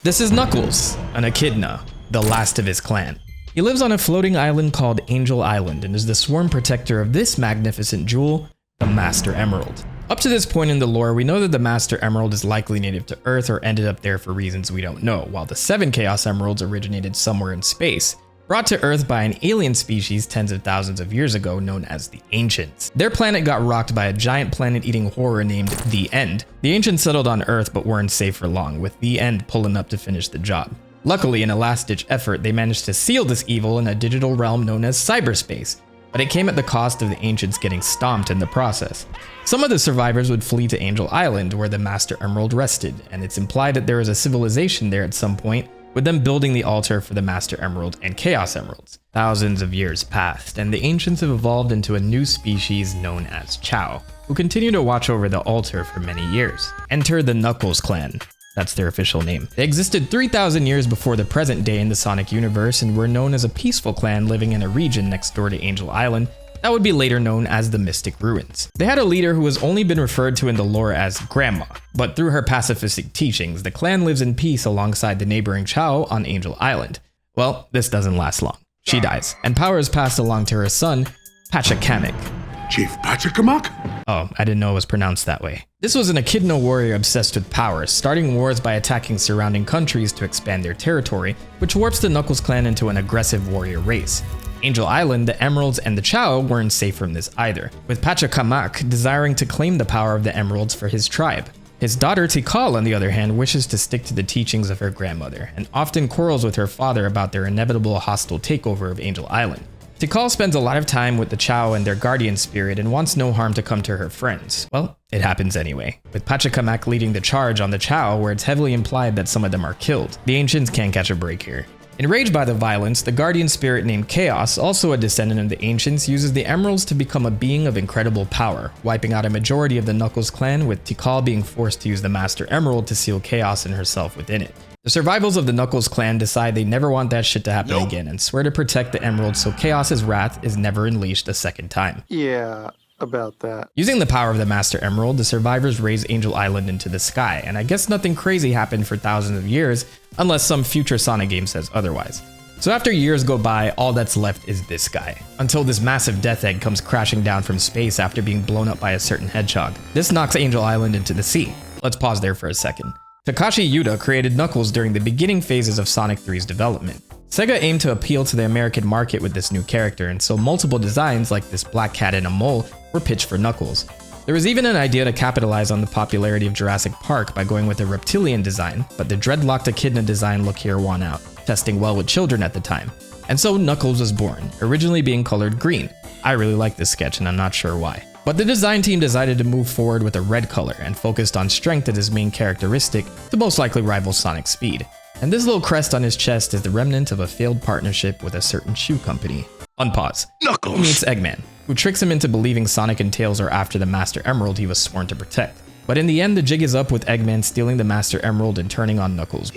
This is Knuckles, an Echidna, the last of his clan. He lives on a floating island called Angel Island and is the sworn protector of this magnificent jewel, the Master Emerald. Up to this point in the lore, we know that the Master Emerald is likely native to Earth or ended up there for reasons we don't know, while the 7 Chaos Emeralds originated somewhere in space, brought to Earth by an alien species tens of thousands of years ago known as the Ancients. Their planet got rocked by a giant planet-eating horror named The End. The Ancients settled on Earth but weren't safe for long, with The End pulling up to finish the job. Luckily, in a last-ditch effort, they managed to seal this evil in a digital realm known as cyberspace, but it came at the cost of the Ancients getting stomped in the process. Some of the survivors would flee to Angel Island, where the Master Emerald rested, and it's implied that there was a civilization there at some point, with them building the altar for the Master Emerald and Chaos Emeralds. Thousands of years passed, and the Ancients have evolved into a new species known as Chao, who continue to watch over the altar for many years. Enter the Knuckles clan. That's their official name. They existed 3,000 years before the present day in the Sonic universe and were known as a peaceful clan living in a region next door to Angel Island that would be later known as the Mystic Ruins. They had a leader who has only been referred to in the lore as Grandma, but through her pacifistic teachings, the clan lives in peace alongside the neighboring Chao on Angel Island. Well, this doesn't last long. She dies, and power is passed along to her son, Pachacamac. Chief Pachacamac? Oh, I didn't know it was pronounced that way. This was an Echidna warrior obsessed with power, starting wars by attacking surrounding countries to expand their territory, which warps the Knuckles clan into an aggressive warrior race. Angel Island, the Emeralds, and the Chao weren't safe from this either, with Pachacamac desiring to claim the power of the Emeralds for his tribe. His daughter Tikal, on the other hand, wishes to stick to the teachings of her grandmother, and often quarrels with her father about their inevitable hostile takeover of Angel Island. Tikal spends a lot of time with the Chao and their guardian spirit and wants no harm to come to her friends. Well, it happens anyway, with Pachacamac leading the charge on the Chao, where it's heavily implied that some of them are killed. The Ancients can't catch a break here. Enraged by the violence, the guardian spirit named Chaos, also a descendant of the Ancients, uses the Emeralds to become a being of incredible power, wiping out a majority of the Knuckles clan, with Tikal being forced to use the Master Emerald to seal Chaos and herself within it. The survivals of the Knuckles clan decide they never want that shit to happen again and swear to protect the Emeralds so Chaos's wrath is never unleashed a second time. Yeah, about that. Using the power of the Master Emerald, the survivors raise Angel Island into the sky, and I guess nothing crazy happened for thousands of years, unless some future Sonic game says otherwise. So after years go by, all that's left is this guy, until this massive death egg comes crashing down from space after being blown up by a certain hedgehog. This knocks Angel Island into the sea. Let's pause there for a second. Takashi Yuda created Knuckles during the beginning phases of Sonic 3's development. Sega aimed to appeal to the American market with this new character, and so multiple designs like this black cat and a mole were pitched for Knuckles. There was even an idea to capitalize on the popularity of Jurassic Park by going with a reptilian design, but the dreadlocked Echidna design look here won out, testing well with children at the time. And so Knuckles was born, originally being colored green. I really like this sketch and I'm not sure why. But the design team decided to move forward with a red color and focused on strength as his main characteristic to most likely rival Sonic's speed. And this little crest on his chest is the remnant of a failed partnership with a certain shoe company. Unpause. Knuckles He meets Eggman, who tricks him into believing Sonic and Tails are after the Master Emerald he was sworn to protect. But in the end, the jig is up with Eggman stealing the Master Emerald and turning on Knuckles,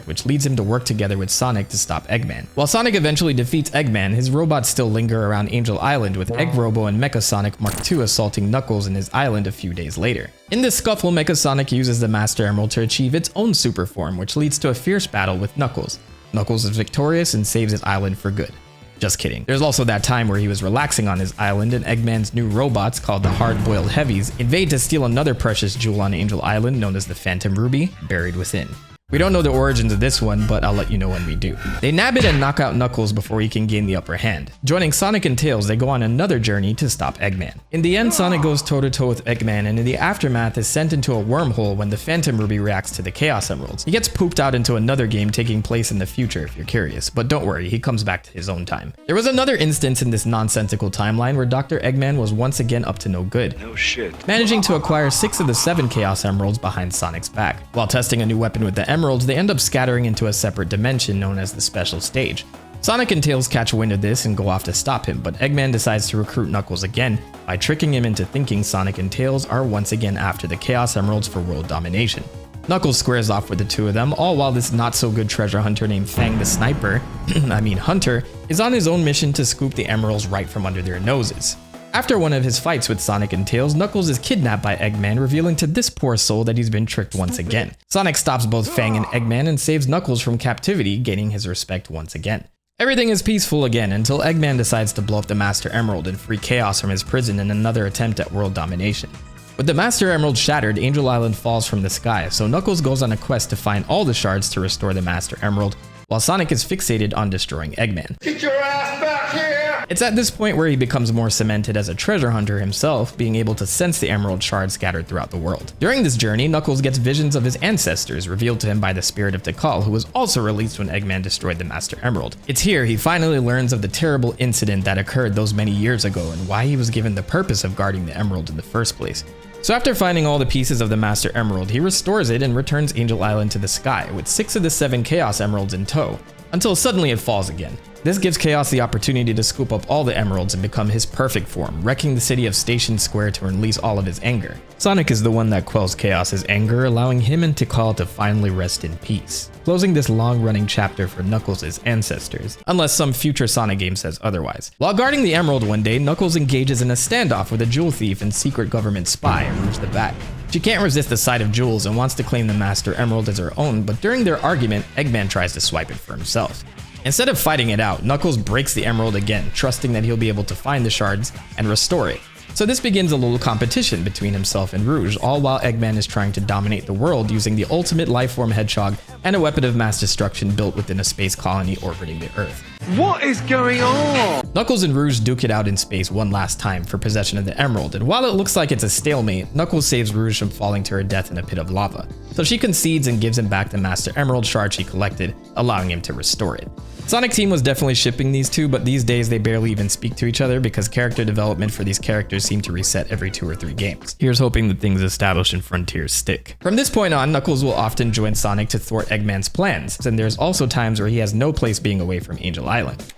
which leads him to work together with Sonic to stop Eggman. While Sonic eventually defeats Eggman, his robots still linger around Angel Island, with Egg Robo and Mecha Sonic Mark II assaulting Knuckles in his island a few days later. In this scuffle, Mecha Sonic uses the Master Emerald to achieve its own super form, which leads to a fierce battle with Knuckles. Knuckles is victorious and saves his island for good. Just kidding. There's also that time where he was relaxing on his island and Eggman's new robots, called the hard-boiled Heavies, invade to steal another precious jewel on Angel Island known as the Phantom Ruby, buried within. We don't know the origins of this one, but I'll let you know when we do. They nab it and knock out Knuckles before he can gain the upper hand. Joining Sonic and Tails, they go on another journey to stop Eggman. In the end, Sonic goes toe-to-toe with Eggman, and in the aftermath is sent into a wormhole when the Phantom Ruby reacts to the Chaos Emeralds. He gets pooped out into another game taking place in the future if you're curious, but don't worry, he comes back to his own time. There was another instance in this nonsensical timeline where Dr. Eggman was once again up to no good. No shit. Managing to acquire 6 of the 7 Chaos Emeralds behind Sonic's back. While testing a new weapon with the Emeralds, they end up scattering into a separate dimension known as the Special Stage. Sonic and Tails catch wind of this and go off to stop him, but Eggman decides to recruit Knuckles again by tricking him into thinking Sonic and Tails are once again after the Chaos Emeralds for world domination. Knuckles squares off with the two of them, all while this not-so-good treasure hunter named Fang the Sniper, Hunter, is on his own mission to scoop the emeralds right from under their noses. After one of his fights with Sonic and Tails, Knuckles is kidnapped by Eggman, revealing to this poor soul that he's been tricked once again. Sonic stops both Fang and Eggman and saves Knuckles from captivity, gaining his respect once again. Everything is peaceful again until Eggman decides to blow up the Master Emerald and free Chaos from his prison in another attempt at world domination. With the Master Emerald shattered, Angel Island falls from the sky, so Knuckles goes on a quest to find all the shards to restore the Master Emerald, while Sonic is fixated on destroying Eggman. Get your ass back here! It's at this point where he becomes more cemented as a treasure hunter himself, being able to sense the emerald shards scattered throughout the world. During this journey, Knuckles gets visions of his ancestors revealed to him by the spirit of Tikal, who was also released when Eggman destroyed the Master Emerald. It's here he finally learns of the terrible incident that occurred those many years ago and why he was given the purpose of guarding the emerald in the first place. So after finding all the pieces of the Master Emerald, he restores it and returns Angel Island to the sky, with 6 of the 7 Chaos Emeralds in tow, until suddenly it falls again. This gives Chaos the opportunity to scoop up all the emeralds and become his perfect form, wrecking the city of Station Square to release all of his anger. Sonic is the one that quells Chaos's anger, allowing him and Tikal to finally rest in peace, closing this long-running chapter for Knuckles' ancestors, unless some future Sonic game says otherwise. While guarding the emerald one day, Knuckles engages in a standoff with a jewel thief and secret government spy, Rouge the Bat. She can't resist the sight of jewels and wants to claim the Master Emerald as her own, but during their argument, Eggman tries to swipe it for himself. Instead of fighting it out, Knuckles breaks the emerald again, trusting that he'll be able to find the shards and restore it. So this begins a little competition between himself and Rouge, all while Eggman is trying to dominate the world using the ultimate lifeform hedgehog and a weapon of mass destruction built within a space colony orbiting the Earth. What is going on? Knuckles and Rouge duke it out in space one last time for possession of the emerald, and while it looks like it's a stalemate, Knuckles saves Rouge from falling to her death in a pit of lava. So she concedes and gives him back the Master Emerald shard she collected, allowing him to restore it. Sonic Team was definitely shipping these two, but these days they barely even speak to each other because character development for these characters seem to reset every 2 or 3 games. Here's hoping that things established in Frontiers stick. From this point on, Knuckles will often join Sonic to thwart Eggman's plans, and there's also times where he has no place being away from Angel Island.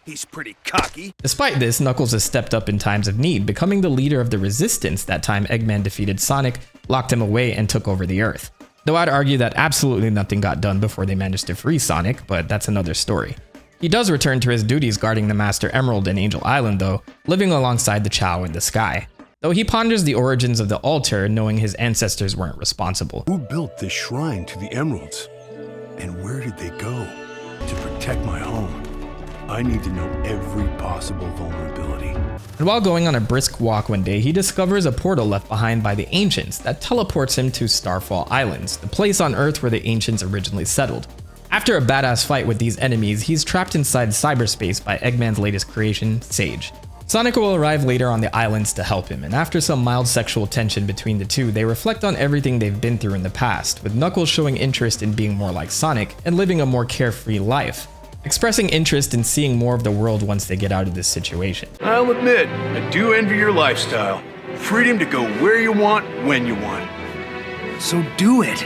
He's pretty cocky. Despite this, Knuckles has stepped up in times of need, becoming the leader of the Resistance that time Eggman defeated Sonic, locked him away, and took over the Earth. Though I'd argue that absolutely nothing got done before they managed to free Sonic, but that's another story. He does return to his duties guarding the Master Emerald in Angel Island though, living alongside the Chao in the sky. Though he ponders the origins of the altar, knowing his ancestors weren't responsible. Who built this shrine to the emeralds? And where did they go? To protect my home, I need to know every possible vulnerability. And while going on a brisk walk one day, he discovers a portal left behind by the Ancients that teleports him to Starfall Islands, the place on Earth where the Ancients originally settled. After a badass fight with these enemies, he's trapped inside cyberspace by Eggman's latest creation, Sage. Sonic will arrive later on the islands to help him, and after some mild sexual tension between the two, they reflect on everything they've been through in the past, with Knuckles showing interest in being more like Sonic and living a more carefree life, expressing interest in seeing more of the world once they get out of this situation. I'll admit, I do envy your lifestyle. Freedom to go where you want, when you want. So do it.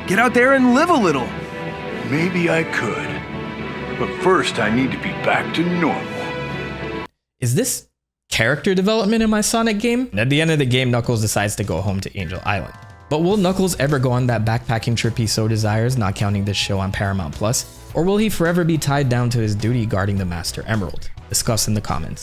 Get out there and live a little. Maybe I could. But first I need to be back to normal. Is this character development in my Sonic game? And at the end of the game, Knuckles decides to go home to Angel Island. But will Knuckles ever go on that backpacking trip he so desires, not counting this show on Paramount Plus? Or will he forever be tied down to his duty guarding the Master Emerald? Discuss in the comments.